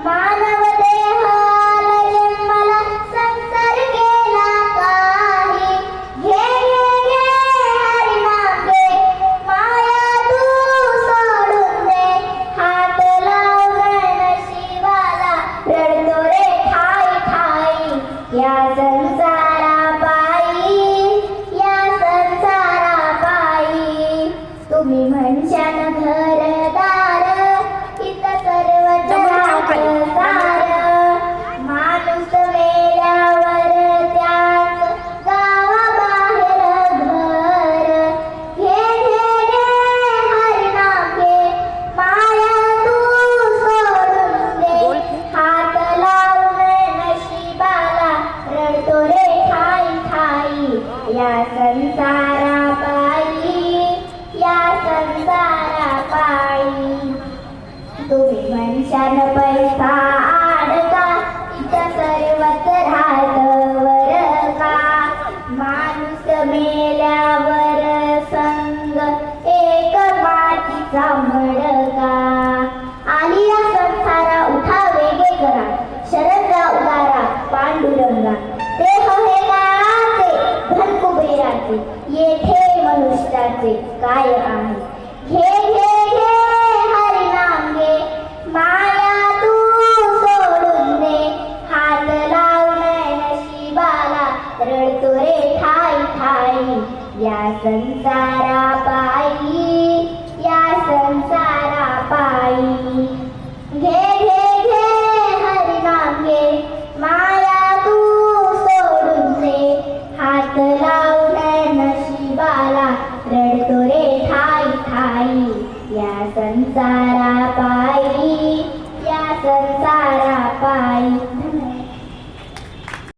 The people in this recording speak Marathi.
मानव देहाला जन्माला संसार केला काही. घे घे घे हरिनाम घे, माया तू सोडून दे. हात लावून नशिबाला रडतो रे ठाई ठाई. या संसारापायी, या संसारापायी. तुम्ही म्हणशान घरदार, इथं सर्वच राहतं सार. माणूस मेल्यावर त्याच गावाबाहेर घर. घे घे घे हरिनाम घे, माया तू सोडून दे. हात लावून नशिबाला रडतो रे ठाई ठाई. या संसारापायी, या संसारापायी. तुम्ही म्हणशान पैसा आडका, इथं सर्वच राहतं वर का. माणूस मेल्यावर संग एक मातीचा मडका. आली या संसारा उठा वेगे करा, शरण जा उदारा पांडुरंगा. देह हे काळाचे, धन कुबेराचे, येथे मनुष्याचे काय आहे. घे घे घे हरिनाम घे, माया तू सोडून दे. हात लावून नशिबाला रडतो रे ठाई ठाई. या संसारापायी, या संसारापायी. घे घे घे हरिनाम घे, माया तू सोडून दे. हात लावून नशिबाला रडतो रे ठाई ठाई. या संसारापायी, या संसारापायी.